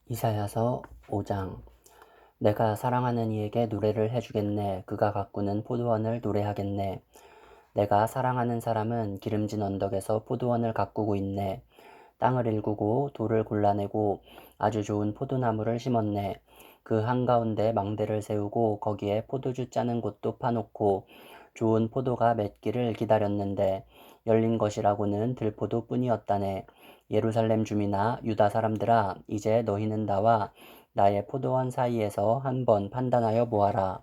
이사야서 5장. 내가 사랑하는 이에게 노래를 해주겠네. 그가 가꾸는 포도원을 노래하겠네. 내가 사랑하는 사람은 기름진 언덕에서 포도원을 가꾸고 있네. 땅을 일구고 돌을 골라내고 아주 좋은 포도나무를 심었네. 그 한가운데 망대를 세우고 거기에 포도주 짜는 곳도 파놓고 좋은 포도가 맺기를 기다렸는데 열린 것이라고는 들포도뿐이었다네. 예루살렘 주민아 유다 사람들아 이제 너희는 나와 나의 포도원 사이에서 한번 판단하여 보아라.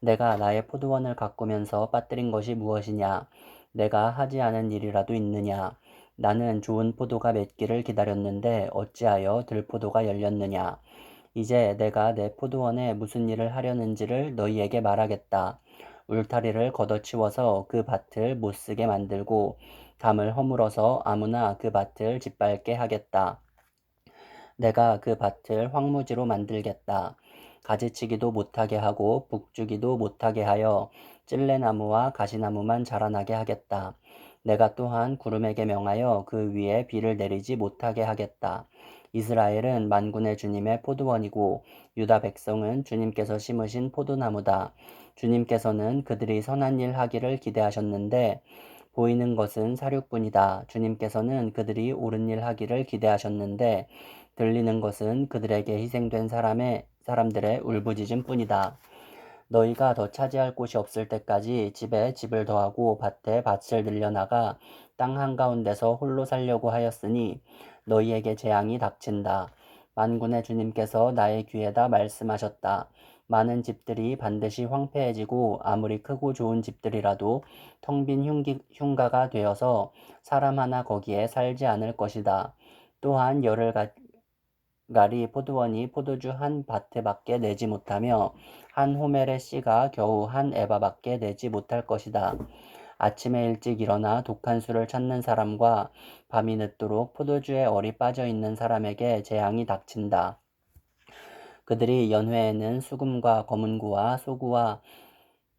내가 나의 포도원을 가꾸면서 빠뜨린 것이 무엇이냐? 내가 하지 않은 일이라도 있느냐? 나는 좋은 포도가 맺기를 기다렸는데 어찌하여 들포도가 열렸느냐? 이제 내가 내 포도원에 무슨 일을 하려는지를 너희에게 말하겠다. 울타리를 걷어치워서 그 밭을 못쓰게 만들고 담을 허물어서 아무나 그 밭을 짓밟게 하겠다. 내가 그 밭을 황무지로 만들겠다. 가지치기도 못하게 하고 북주기도 못하게 하여 찔레나무와 가시나무만 자라나게 하겠다. 내가 또한 구름에게 명하여 그 위에 비를 내리지 못하게 하겠다. 이스라엘은 만군의 주님의 포도원이고 유다 백성은 주님께서 심으신 포도나무다. 주님께서는 그들이 선한 일 하기를 기대하셨는데 보이는 것은 사륙뿐이다. 주님께서는 그들이 옳은 일 하기를 기대하셨는데 들리는 것은 그들에게 희생된 사람들의 울부짖음뿐이다. 너희가 더 차지할 곳이 없을 때까지 집에 집을 더하고 밭에 밭을 늘려나가 땅 한가운데서 홀로 살려고 하였으니 너희에게 재앙이 닥친다. 만군의 주님께서 나의 귀에다 말씀하셨다. 많은 집들이 반드시 황폐해지고 아무리 크고 좋은 집들이라도 텅 빈 흉가가 되어서 사람 하나 거기에 살지 않을 것이다. 또한 가리 포도원이 포도주 한 바트밖에 내지 못하며 한 호멜의 씨가 겨우 한 에바밖에 내지 못할 것이다. 아침에 일찍 일어나 독한 술을 찾는 사람과 밤이 늦도록 포도주에 얼이 빠져 있는 사람에게 재앙이 닥친다. 그들이 연회에는 수금과 검은고와 소구와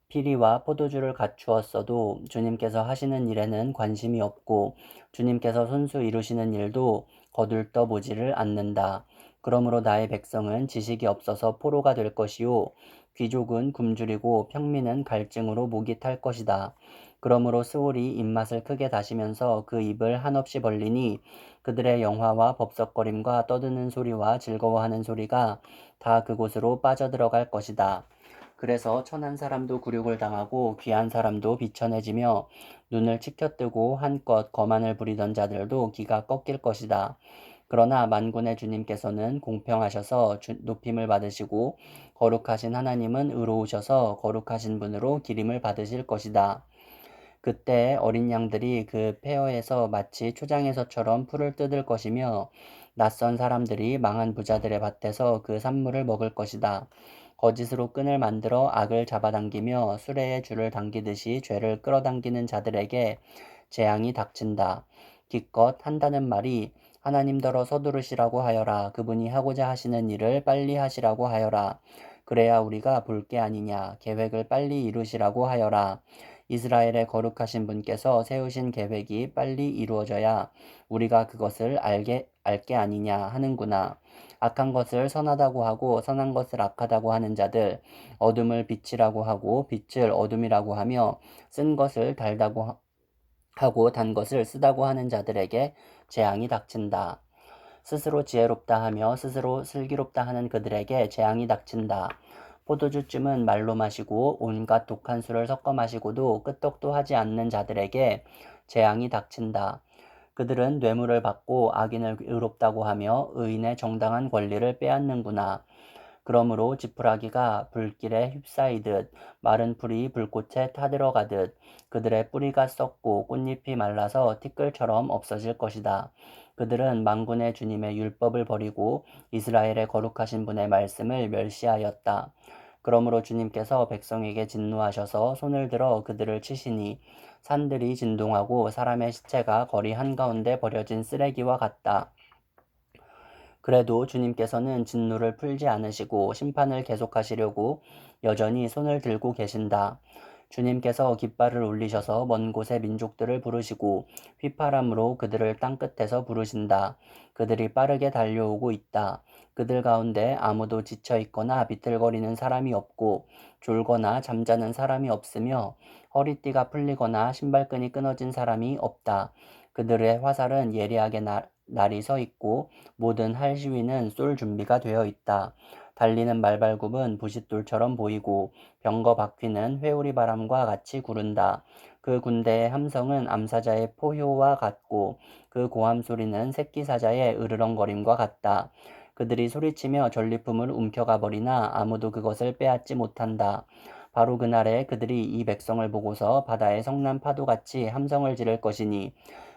피리와 포도주를 갖추었어도 주님께서 하시는 일에는 관심이 없고 주님께서 손수 이루시는 일도 거들떠 보지를 않는다. 그러므로 나의 백성은 지식이 없어서 포로가 될 것이요 귀족은 굶주리고 평민은 갈증으로 목이 탈 것이다. 그러므로 스올이 입맛을 크게 다시면서 그 입을 한없이 벌리니 그들의 영화와 법석거림과 떠드는 소리와 즐거워하는 소리가 다 그곳으로 빠져들어갈 것이다. 그래서 천한 사람도 굴욕을 당하고 귀한 사람도 비천해지며 눈을 치켜뜨고 한껏 거만을 부리던 자들도 기가 꺾일 것이다. 그러나 만군의 주님께서는 공평하셔서 높임을 받으시고 거룩하신 하나님은 의로우셔서 거룩하신 분으로 기림을 받으실 것이다. 그때 어린 양들이 그 폐허에서 마치 초장에서처럼 풀을 뜯을 것이며 낯선 사람들이 망한 부자들의 밭에서 그 산물을 먹을 것이다. 거짓으로 끈을 만들어 악을 잡아당기며 수레에 줄을 당기듯이 죄를 끌어당기는 자들에게 재앙이 닥친다. 기껏 한다는 말이 하나님더러 서두르시라고 하여라. 그분이 하고자 하시는 일을 빨리 하시라고 하여라. 그래야 우리가 볼 게 아니냐. 계획을 빨리 이루시라고 하여라. 이스라엘의 거룩하신 분께서 세우신 계획이 빨리 이루어져야 우리가 그것을 알게 아니냐 하는구나. 악한 것을 선하다고 하고 선한 것을 악하다고 하는 자들, 어둠을 빛이라고 하고 빛을 어둠이라고 하며 쓴 것을 달다고 하고 단 것을 쓰다고 하는 자들에게 재앙이 닥친다. 스스로 지혜롭다 하며 스스로 슬기롭다 하는 그들에게 재앙이 닥친다. 포도주쯤은 말로 마시고 온갖 독한 술을 섞어 마시고도 끄떡도 하지 않는 자들에게 재앙이 닥친다. 그들은 뇌물을 받고 악인을 의롭다고 하며 의인의 정당한 권리를 빼앗는구나. 그러므로 지푸라기가 불길에 휩싸이듯 마른 풀이 불꽃에 타들어가듯 그들의 뿌리가 썩고 꽃잎이 말라서 티끌처럼 없어질 것이다. 그들은 만군의 주님의 율법을 버리고 이스라엘의 거룩하신 분의 말씀을 멸시하였다. 그러므로 주님께서 백성에게 진노하셔서 손을 들어 그들을 치시니 산들이 진동하고 사람의 시체가 거리 한가운데 버려진 쓰레기와 같다. 그래도 주님께서는 진노를 풀지 않으시고 심판을 계속하시려고 여전히 손을 들고 계신다. 주님께서 깃발을 올리셔서 먼 곳의 민족들을 부르시고 휘파람으로 그들을 땅끝에서 부르신다. 그들이 빠르게 달려오고 있다. 그들 가운데 아무도 지쳐 있거나 비틀거리는 사람이 없고 졸거나 잠자는 사람이 없으며 허리띠가 풀리거나 신발끈이 끊어진 사람이 없다. 그들의 화살은 예리하게 날이 서 있고 모든 활시위는 쏠 준비가 되어 있다. 달리는 말발굽은 부싯돌처럼 보이고 병거 바퀴는 회오리 바람과 같이 구른다. 그 군대의 함성은 암사자의 포효와 같고 그 고함 소리는 새끼 사자의 으르렁거림과 같다. 그들이 소리치며 전리품을 움켜가 버리나 아무도 그것을 빼앗지 못한다. 바로 그날에 그들이 이 백성을 보고서 바다의 성난 파도같이 함성을 지를 것이니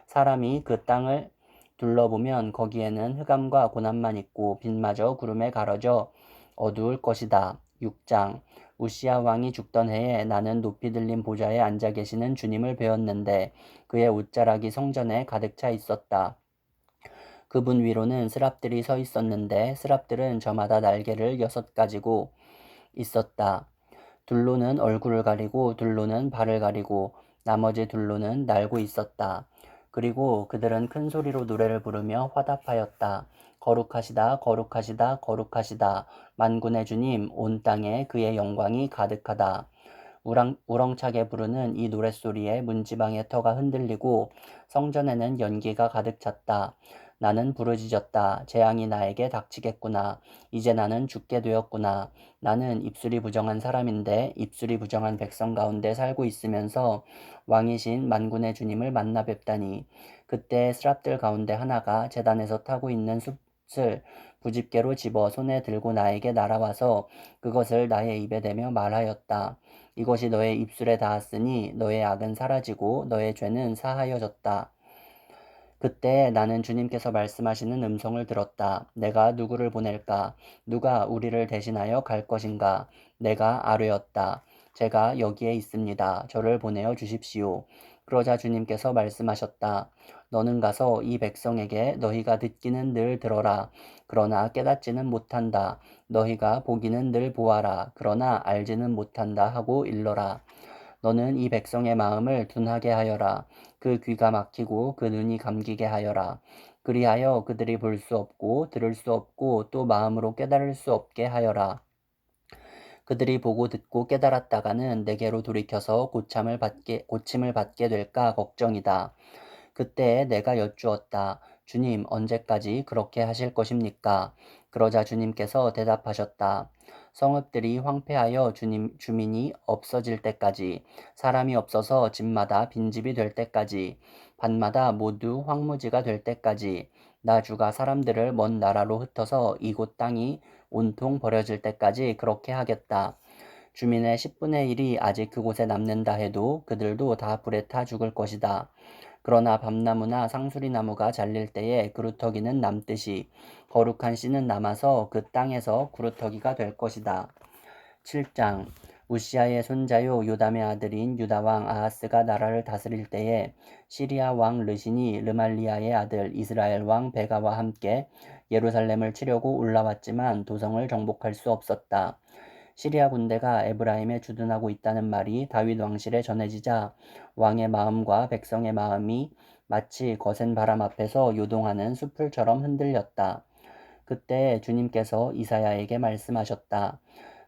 사람이 그 땅을 둘러보면 거기에는 흑암과 고난만 있고 빛마저 구름에 가려져 어두울 것이다. 6장 우시야 왕이 죽던 해에 나는 높이 들린 보좌에 앉아 계시는 주님을 배웠는데 그의 옷자락이 성전에 가득 차 있었다. 그분 위로는 스랍들이 서 있었는데 스랍들은 저마다 날개를 6가지고 있었다. 둘로는 얼굴을 가리고 둘로는 발을 가리고 나머지 둘로는 날고 있었다. 그리고 그들은 큰 소리로 노래를 부르며 화답하였다. 거룩하시다, 거룩하시다, 거룩하시다. 만군의 주님, 온 땅에 그의 영광이 가득하다. 우렁차게 부르는 이 노랫소리에 문지방의 터가 흔들리고 성전에는 연기가 가득 찼다. 나는 부르짖었다. 재앙이 나에게 닥치겠구나. 이제 나는 죽게 되었구나. 나는 입술이 부정한 사람인데 입술이 부정한 백성 가운데 살고 있으면서 왕이신 만군의 주님을 만나 뵙다니. 그때 스랍들 가운데 하나가 제단에서 타고 있는 숯을 부집개로 집어 손에 들고 나에게 날아와서 그것을 나의 입에 대며 말하였다. 이것이 너의 입술에 닿았으니 너의 악은 사라지고 너의 죄는 사하여졌다. 그때 나는 주님께서 말씀하시는 음성을 들었다. 내가 누구를 보낼까? 누가 우리를 대신하여 갈 것인가? 내가 아뢰었다. 제가 여기에 있습니다. 저를 보내어 주십시오. 그러자 주님께서 말씀하셨다. 너는 가서 이 백성에게 너희가 듣기는 늘 들어라. 그러나 깨닫지는 못한다. 너희가 보기는 늘 보아라. 그러나 알지는 못한다 하고 일러라. 너는 이 백성의 마음을 둔하게 하여라. 그 귀가 막히고 그 눈이 감기게 하여라. 그리하여 그들이 볼 수 없고 들을 수 없고 또 마음으로 깨달을 수 없게 하여라. 그들이 보고 듣고 깨달았다가는 내게로 돌이켜서 고침을 받게 될까 걱정이다. 그때 내가 여쭈었다. 주님, 언제까지 그렇게 하실 것입니까? 그러자 주님께서 대답하셨다. 성읍들이 황폐하여 주민이 없어질 때까지, 사람이 없어서 집마다 빈집이 될 때까지, 밭마다 모두 황무지가 될 때까지, 나 주가 사람들을 먼 나라로 흩어서 이곳 땅이 온통 버려질 때까지 그렇게 하겠다. 주민의 10분의 1이 아직 그곳에 남는다 해도 그들도 다 불에 타 죽을 것이다. 그러나 밤나무나 상수리나무가 잘릴 때에 그루터기는 남듯이 거룩한 씨는 남아서 그 땅에서 그루터기가 될 것이다. 7장 우시아의 손자요 요담의 아들인 유다왕 아하스가 나라를 다스릴 때에 시리아 왕 르신이 르말리아의 아들 이스라엘 왕 베가와 함께 예루살렘을 치려고 올라왔지만 도성을 정복할 수 없었다. 시리아 군대가 에브라임에 주둔하고 있다는 말이 다윗 왕실에 전해지자 왕의 마음과 백성의 마음이 마치 거센 바람 앞에서 요동하는 숲풀처럼 흔들렸다. 그때 주님께서 이사야에게 말씀하셨다.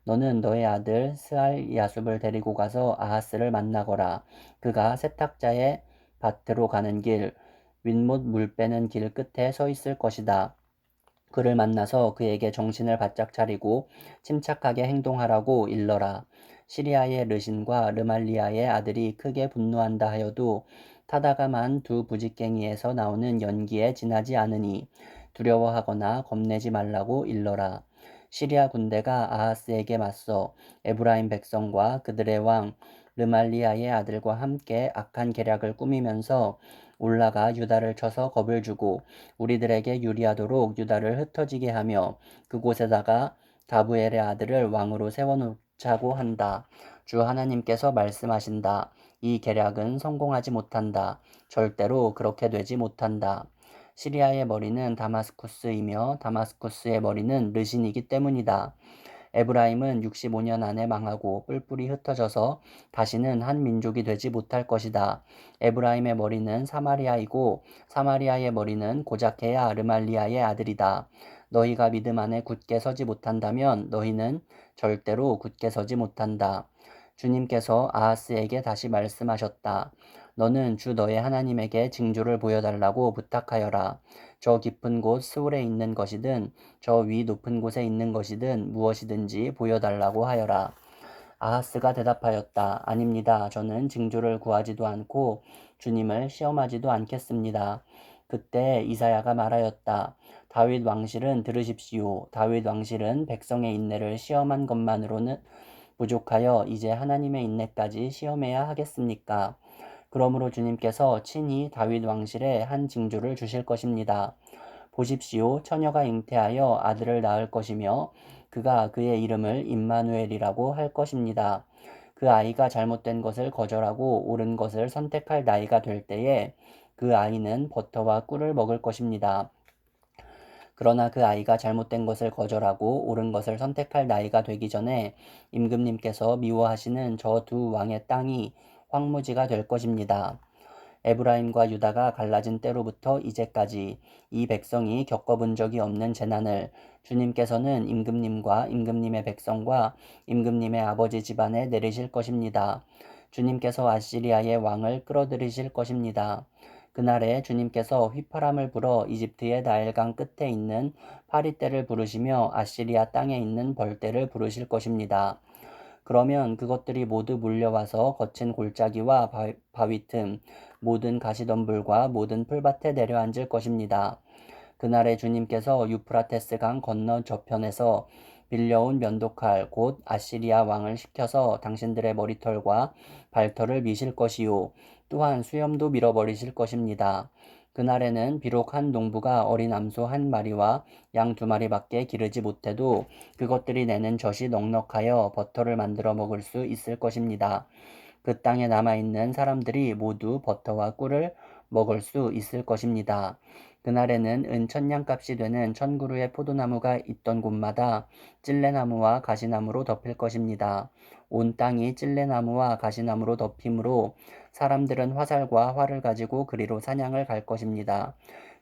너는 너의 아들 스알 야숲을 데리고 가서 아하스를 만나거라. 그가 세탁자의 밭으로 가는 길, 윗못 물 빼는 길 끝에 서 있을 것이다. 그를 만나서 그에게 정신을 바짝 차리고 침착하게 행동하라고 일러라. 시리아의 르신과 르말리아의 아들이 크게 분노한다 하여도 타다감한 두 부직갱이에서 나오는 연기에 지나지 않으니 두려워하거나 겁내지 말라고 일러라. 시리아 군대가 아하스에게 맞서 에브라임 백성과 그들의 왕 르말리아의 아들과 함께 악한 계략을 꾸미면서 올라가 유다를 쳐서 겁을 주고 우리들에게 유리하도록 유다를 흩어지게 하며 그곳에다가 다부엘의 아들을 왕으로 세워놓자고 한다. 주 하나님께서 말씀하신다. 이 계략은 성공하지 못한다. 절대로 그렇게 되지 못한다. 시리아의 머리는 다마스쿠스이며 다마스쿠스의 머리는 르신이기 때문이다. 에브라임은 65년 안에 망하고 뿔뿔이 흩어져서 다시는 한 민족이 되지 못할 것이다. 에브라임의 머리는 사마리아이고 사마리아의 머리는 고자케야 르말리아의 아들이다. 너희가 믿음 안에 굳게 서지 못한다면 너희는 절대로 굳게 서지 못한다. 주님께서 아하스에게 다시 말씀하셨다. 너는 주 너의 하나님에게 징조를 보여달라고 부탁하여라. 저 깊은 곳 스올에 있는 것이든 저 위 높은 곳에 있는 것이든 무엇이든지 보여달라고 하여라. 아하스가 대답하였다. 아닙니다. 저는 징조를 구하지도 않고 주님을 시험하지도 않겠습니다. 그때 이사야가 말하였다. 다윗 왕실은 들으십시오. 다윗 왕실은 백성의 인내를 시험한 것만으로는 부족하여 이제 하나님의 인내까지 시험해야 하겠습니까? 그러므로 주님께서 친히 다윗 왕실에 한 징조를 주실 것입니다. 보십시오. 처녀가 잉태하여 아들을 낳을 것이며 그가 그의 이름을 임마누엘이라고 할 것입니다. 그 아이가 잘못된 것을 거절하고 옳은 것을 선택할 나이가 될 때에 그 아이는 버터와 꿀을 먹을 것입니다. 그러나 그 아이가 잘못된 것을 거절하고 옳은 것을 선택할 나이가 되기 전에 임금님께서 미워하시는 저 두 왕의 땅이 황무지가 될 것입니다. 에브라임과 유다가 갈라진 때로부터 이제까지 이 백성이 겪어본 적이 없는 재난을 주님께서는 임금님과 임금님의 백성과 임금님의 아버지 집안에 내리실 것입니다. 주님께서 아시리아의 왕을 끌어들이실 것입니다. 그날에 주님께서 휘파람을 불어 이집트의 나일강 끝에 있는 파리떼를 부르시며 아시리아 땅에 있는 벌떼를 부르실 것입니다. 그러면 그것들이 모두 몰려와서 거친 골짜기와 바위 틈, 모든 가시덤불과 모든 풀밭에 내려앉을 것입니다. 그날에 주님께서 유프라테스 강 건너 저편에서 빌려온 면도칼 곧 아시리아 왕을 시켜서 당신들의 머리털과 발털을 미실 것이요 또한 수염도 밀어버리실 것입니다. 그날에는 비록 한 농부가 어린 암소 한 마리와 양 두 마리밖에 기르지 못해도 그것들이 내는 젖이 넉넉하여 버터를 만들어 먹을 수 있을 것입니다. 그 땅에 남아있는 사람들이 모두 버터와 꿀을 먹을 수 있을 것입니다. 그날에는 은천냥값이 되는 1000그루의 포도나무가 있던 곳마다 찔레나무와 가시나무로 덮일 것입니다. 온 땅이 찔레나무와 가시나무로 덮이므로 사람들은 화살과 활을 가지고 그리로 사냥을 갈 것입니다.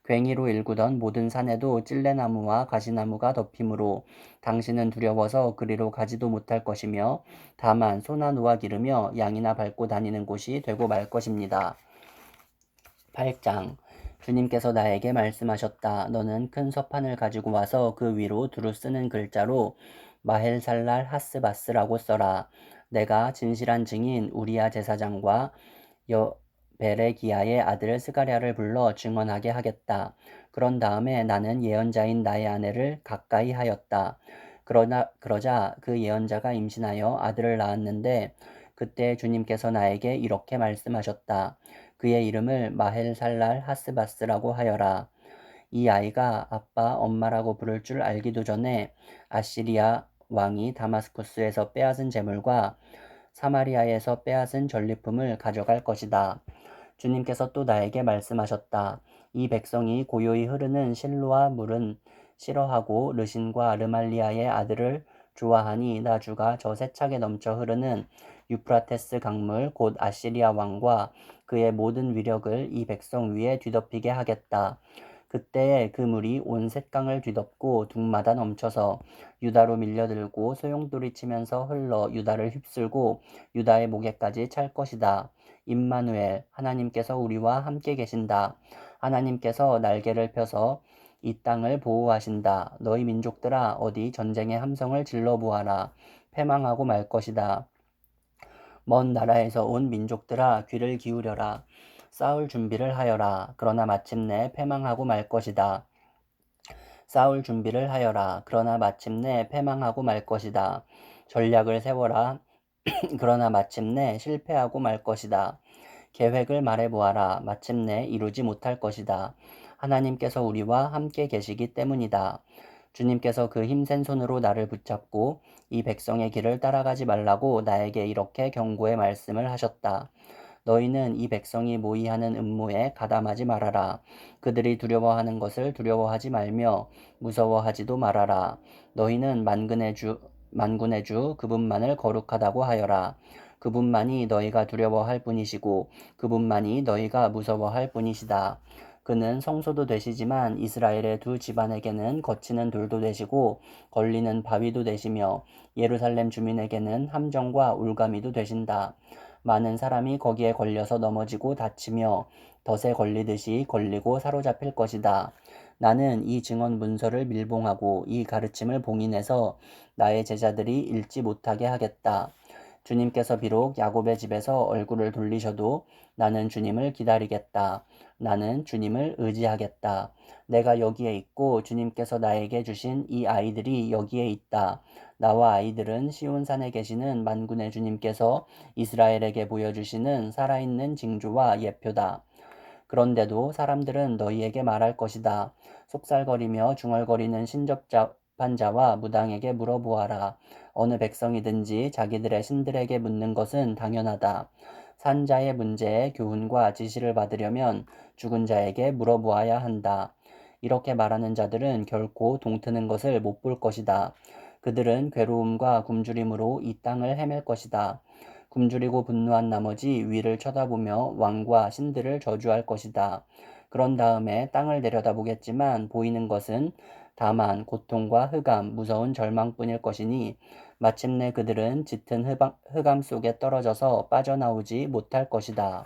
괭이로 일구던 모든 산에도 찔레나무와 가시나무가 덮이므로 당신은 두려워서 그리로 가지도 못할 것이며 다만 소나 노아 기르며 양이나 밟고 다니는 곳이 되고 말 것입니다. 8장 주님께서 나에게 말씀하셨다. 너는 큰 서판을 가지고 와서 그 위로 두루 쓰는 글자로 마헬살랄 하스바스라고 써라. 내가 진실한 증인 우리야 제사장과 베레기야의 아들 스가랴를 불러 증언하게 하겠다. 그런 다음에 나는 예언자인 나의 아내를 가까이 하였다. 그러자 그 예언자가 임신하여 아들을 낳았는데 그때 주님께서 나에게 이렇게 말씀하셨다. 그의 이름을 마헬살랄 하스바스라고 하여라. 이 아이가 아빠, 엄마라고 부를 줄 알기도 전에 아시리아 왕이 다마스쿠스에서 빼앗은 재물과 사마리아에서 빼앗은 전리품을 가져갈 것이다. 주님께서 또 나에게 말씀하셨다. 이 백성이 고요히 흐르는 실로아 물은 싫어하고 르신과 르말리아의 아들을 좋아하니 나 주가 저 세차게 넘쳐 흐르는 유프라테스 강물 곧 아시리아 왕과 그의 모든 위력을 이 백성 위에 뒤덮이게 하겠다. 그때에 그 물이 온 셋강을 뒤덮고 둑마다 넘쳐서 유다로 밀려들고 소용돌이 치면서 흘러 유다를 휩쓸고 유다의 목에까지 찰 것이다. 임마누엘 하나님께서 우리와 함께 계신다. 하나님께서 날개를 펴서 이 땅을 보호하신다. 너희 민족들아 어디 전쟁의 함성을 질러보아라. 패망하고 말 것이다. 먼 나라에서 온 민족들아 귀를 기울여라. 싸울 준비를 하여라. 그러나 마침내 패망하고 말 것이다. 싸울 준비를 하여라. 그러나 마침내 패망하고 말 것이다. 전략을 세워라. 그러나 마침내 실패하고 말 것이다. 계획을 말해보아라. 마침내 이루지 못할 것이다. 하나님께서 우리와 함께 계시기 때문이다. 주님께서 그 힘센 손으로 나를 붙잡고 이 백성의 길을 따라가지 말라고 나에게 이렇게 경고의 말씀을 하셨다. 너희는 이 백성이 모의하는 음모에 가담하지 말아라. 그들이 두려워하는 것을 두려워하지 말며 무서워하지도 말아라. 너희는 만군의 주 만군의 주 그분만을 거룩하다고 하여라. 그분만이 너희가 두려워할 분이시고 그분만이 너희가 무서워할 분이시다. 그는 성소도 되시지만 이스라엘의 두 집안에게는 거치는 돌도 되시고 걸리는 바위도 되시며 예루살렘 주민에게는 함정과 울가미도 되신다. 많은 사람이 거기에 걸려서 넘어지고 다치며 덫에 걸리듯이 걸리고 사로잡힐 것이다. 나는 이 증언 문서를 밀봉하고 이 가르침을 봉인해서 나의 제자들이 읽지 못하게 하겠다. 주님께서 비록 야곱의 집에서 얼굴을 돌리셔도 나는 주님을 기다리겠다. 나는 주님을 의지하겠다. 내가 여기에 있고 주님께서 나에게 주신 이 아이들이 여기에 있다. 나와 아이들은 시온산에 계시는 만군의 주님께서 이스라엘에게 보여주시는 살아있는 징조와 예표다. 그런데도 사람들은 너희에게 말할 것이다. 속살거리며 중얼거리는 신접한 자와 무당에게 물어보아라. 어느 백성이든지 자기들의 신들에게 묻는 것은 당연하다. 산자의 문제에 교훈과 지시를 받으려면 죽은 자에게 물어보아야 한다. 이렇게 말하는 자들은 결코 동트는 것을 못 볼 것이다. 그들은 괴로움과 굶주림으로 이 땅을 헤맬 것이다. 굶주리고 분노한 나머지 위를 쳐다보며 왕과 신들을 저주할 것이다. 그런 다음에 땅을 내려다보겠지만 보이는 것은 다만 고통과 흑암, 무서운 절망뿐일 것이니 마침내 그들은 짙은 흑암 속에 떨어져서 빠져나오지 못할 것이다.